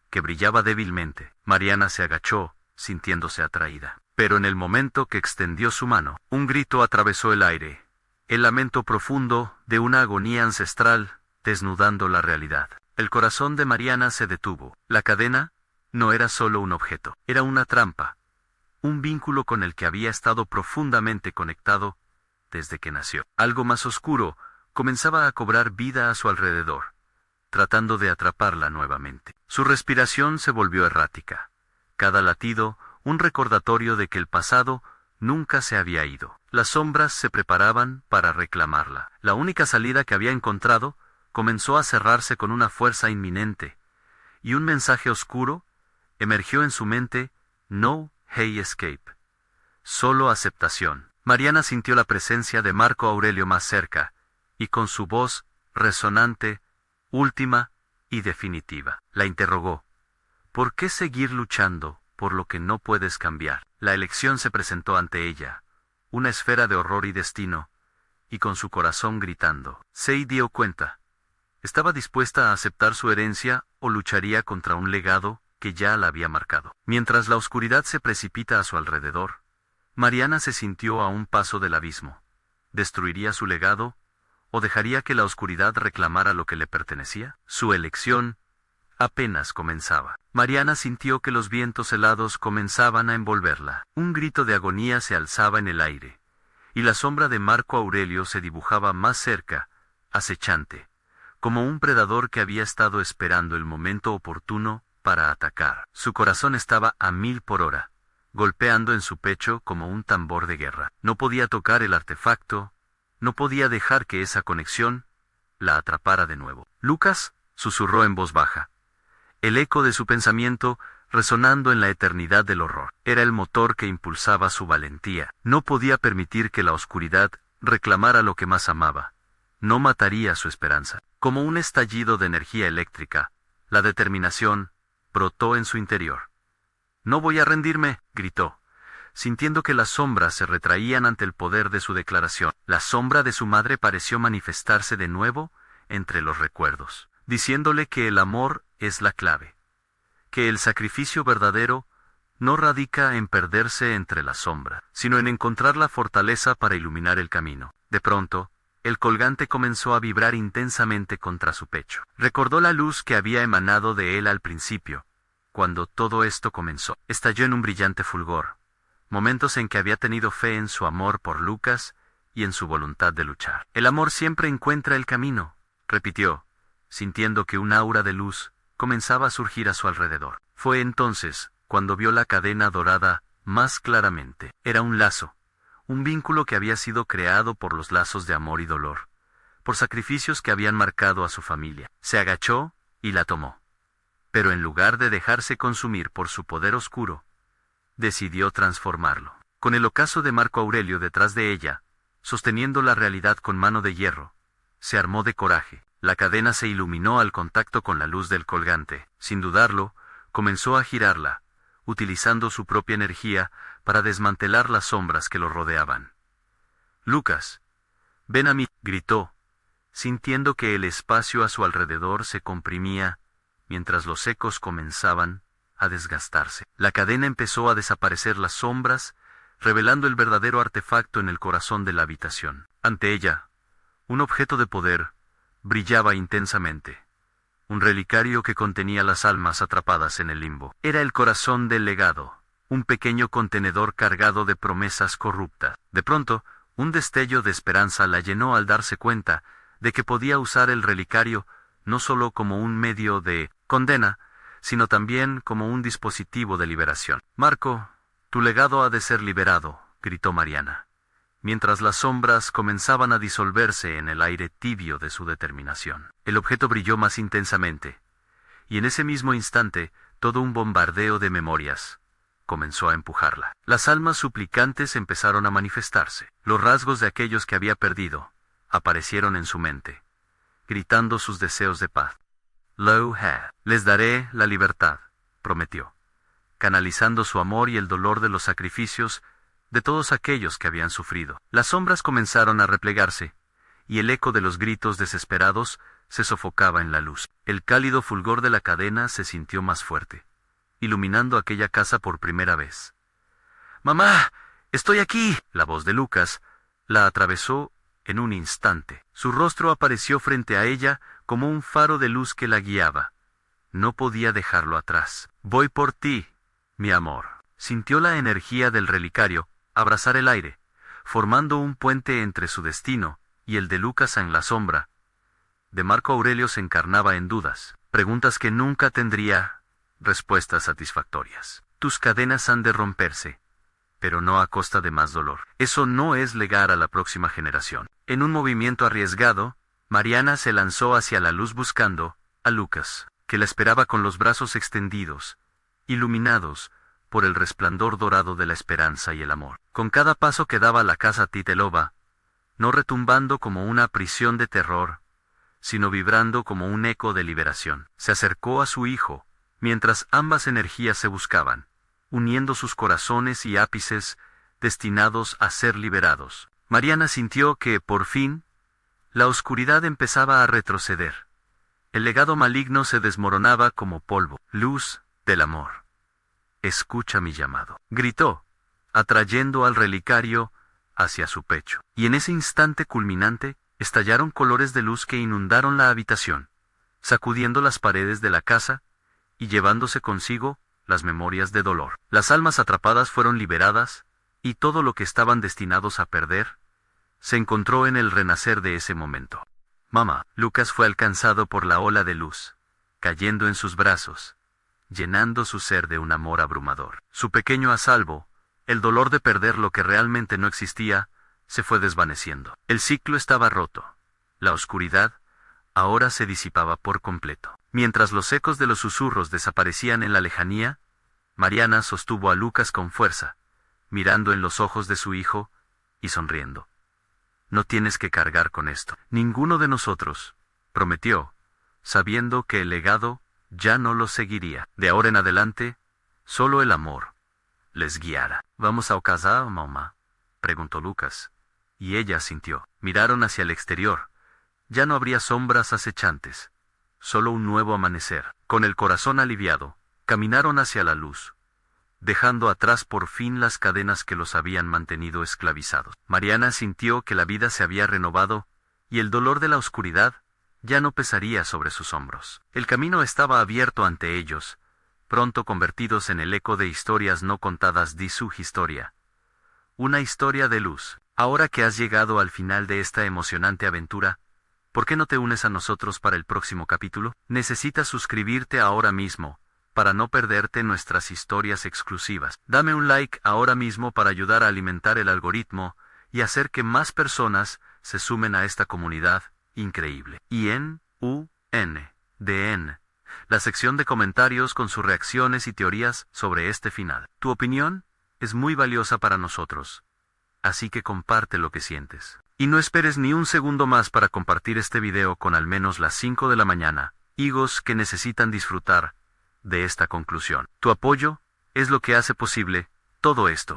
que brillaba débilmente. Mariana se agachó, sintiéndose atraída. Pero en el momento que extendió su mano, un grito atravesó el aire, el lamento profundo de una agonía ancestral, desnudando la realidad. El corazón de Mariana se detuvo. La cadena no era solo un objeto, era una trampa, un vínculo con el que había estado profundamente conectado desde que nació. Algo más oscuro comenzaba a cobrar vida a su alrededor, tratando de atraparla nuevamente. Su respiración se volvió errática. Cada latido, un recordatorio de que el pasado nunca se había ido. Las sombras se preparaban para reclamarla. La única salida que había encontrado comenzó a cerrarse con una fuerza inminente, y un mensaje oscuro emergió en su mente: no hay escape. Solo aceptación. Mariana sintió la presencia de Marco Aurelio más cerca, y con su voz resonante, última y definitiva, la interrogó: ¿por qué seguir luchando por lo que no puedes cambiar? La elección se presentó ante ella, una esfera de horror y destino, y con su corazón gritando, se dio cuenta. ¿Estaba dispuesta a aceptar su herencia o lucharía contra un legado que ya la había marcado? Mientras la oscuridad se precipita a su alrededor, Mariana se sintió a un paso del abismo. ¿Destruiría su legado o dejaría que la oscuridad reclamara lo que le pertenecía? Su elección apenas comenzaba. Mariana sintió que los vientos helados comenzaban a envolverla. Un grito de agonía se alzaba en el aire, y la sombra de Marco Aurelio se dibujaba más cerca, acechante, como un predador que había estado esperando el momento oportuno para atacar. Su corazón estaba a 1000 por hora, golpeando en su pecho como un tambor de guerra. No podía tocar el artefacto, no podía dejar que esa conexión la atrapara de nuevo. Lucas, susurró en voz baja, el eco de su pensamiento resonando en la eternidad del horror. Era el motor que impulsaba su valentía. No podía permitir que la oscuridad reclamara lo que más amaba. No mataría su esperanza. Como un estallido de energía eléctrica, la determinación brotó en su interior. «No voy a rendirme», gritó, sintiendo que las sombras se retraían ante el poder de su declaración. La sombra de su madre pareció manifestarse de nuevo entre los recuerdos, diciéndole que el amor es la clave, que el sacrificio verdadero no radica en perderse entre la sombra, sino en encontrar la fortaleza para iluminar el camino. De pronto, el colgante comenzó a vibrar intensamente contra su pecho. Recordó la luz que había emanado de él al principio, cuando todo esto comenzó. Estalló en un brillante fulgor, momentos en que había tenido fe en su amor por Lucas y en su voluntad de luchar. El amor siempre encuentra el camino, repitió, sintiendo que un aura de luz comenzaba a surgir a su alrededor. Fue entonces cuando vio la cadena dorada más claramente. Era un lazo, un vínculo que había sido creado por los lazos de amor y dolor, por sacrificios que habían marcado a su familia. Se agachó y la tomó. Pero en lugar de dejarse consumir por su poder oscuro, decidió transformarlo. Con el ocaso de Marco Aurelio detrás de ella, sosteniendo la realidad con mano de hierro, se armó de coraje. La cadena se iluminó al contacto con la luz del colgante. Sin dudarlo, comenzó a girarla, utilizando su propia energía para desmantelar las sombras que lo rodeaban. «Lucas, ven a mí», gritó, sintiendo que el espacio a su alrededor se comprimía, mientras los ecos comenzaban a desgastarse. La cadena empezó a desaparecer las sombras, revelando el verdadero artefacto en el corazón de la habitación. Ante ella, un objeto de poder brillaba intensamente, un relicario que contenía las almas atrapadas en el limbo. Era el corazón del legado, un pequeño contenedor cargado de promesas corruptas. De pronto, un destello de esperanza la llenó al darse cuenta de que podía usar el relicario no solo como un medio de condena, sino también como un dispositivo de liberación. «Marco, tu legado ha de ser liberado», gritó Mariana, mientras las sombras comenzaban a disolverse en el aire tibio de su determinación. El objeto brilló más intensamente, y en ese mismo instante, todo un bombardeo de memorias comenzó a empujarla. Las almas suplicantes empezaron a manifestarse. Los rasgos de aquellos que había perdido aparecieron en su mente, gritando sus deseos de paz. Les daré la libertad», prometió, canalizando su amor y el dolor de los sacrificios de todos aquellos que habían sufrido. Las sombras comenzaron a replegarse, y el eco de los gritos desesperados se sofocaba en la luz. El cálido fulgor de la cadena se sintió más fuerte, iluminando aquella casa por primera vez. ¡Mamá! ¡Estoy aquí! La voz de Lucas la atravesó en un instante. Su rostro apareció frente a ella como un faro de luz que la guiaba. No podía dejarlo atrás. Voy por ti, mi amor. Sintió la energía del relicario abrazar el aire, formando un puente entre su destino y el de Lucas en la sombra. De Marco Aurelio se encarnaba en dudas, preguntas que nunca tendría respuestas satisfactorias. Tus cadenas han de romperse, pero no a costa de más dolor. Eso no es legar a la próxima generación. En un movimiento arriesgado, Mariana se lanzó hacia la luz buscando a Lucas, que la esperaba con los brazos extendidos, iluminados por el resplandor dorado de la esperanza y el amor. Con cada paso que daba la casa Titelova, no retumbando como una prisión de terror, sino vibrando como un eco de liberación, se acercó a su hijo, mientras ambas energías se buscaban, uniendo sus corazones y ápices destinados a ser liberados. Mariana sintió que, por fin, la oscuridad empezaba a retroceder. El legado maligno se desmoronaba como polvo. Luz del amor. Escucha mi llamado. Gritó, atrayendo al relicario hacia su pecho. Y en ese instante culminante, estallaron colores de luz que inundaron la habitación, sacudiendo las paredes de la casa y llevándose consigo las memorias de dolor. Las almas atrapadas fueron liberadas, y todo lo que estaban destinados a perder se encontró en el renacer de ese momento. Mamá. Lucas fue alcanzado por la ola de luz, cayendo en sus brazos, llenando su ser de un amor abrumador. Su pequeño a salvo, el dolor de perder lo que realmente no existía, se fue desvaneciendo. El ciclo estaba roto. La oscuridad ahora se disipaba por completo. Mientras los ecos de los susurros desaparecían en la lejanía, Mariana sostuvo a Lucas con fuerza, mirando en los ojos de su hijo y sonriendo. No tienes que cargar con esto. Ninguno de nosotros, prometió, sabiendo que el legado ya no lo seguiría. De ahora en adelante, solo el amor les guiará. ¿Vamos a casa, mamá?, preguntó Lucas, y ella asintió. Miraron hacia el exterior. Ya no habría sombras acechantes, solo un nuevo amanecer. Con el corazón aliviado, caminaron hacia la luz, dejando atrás por fin las cadenas que los habían mantenido esclavizados. Mariana sintió que la vida se había renovado, y el dolor de la oscuridad ya no pesaría sobre sus hombros. El camino estaba abierto ante ellos, pronto convertidos en el eco de historias no contadas de su historia. Una historia de luz. Ahora que has llegado al final de esta emocionante aventura, ¿por qué no te unes a nosotros para el próximo capítulo? Necesitas suscribirte ahora mismo, para no perderte nuestras historias exclusivas. Dame un like ahora mismo para ayudar a alimentar el algoritmo y hacer que más personas se sumen a esta comunidad increíble. Y en la sección de comentarios con sus reacciones y teorías sobre este final. Tu opinión es muy valiosa para nosotros, así que comparte lo que sientes. Y no esperes ni un segundo más para compartir este video con al menos las 5 de la mañana, higos que necesitan disfrutar de esta conclusión. Tu apoyo es lo que hace posible todo esto.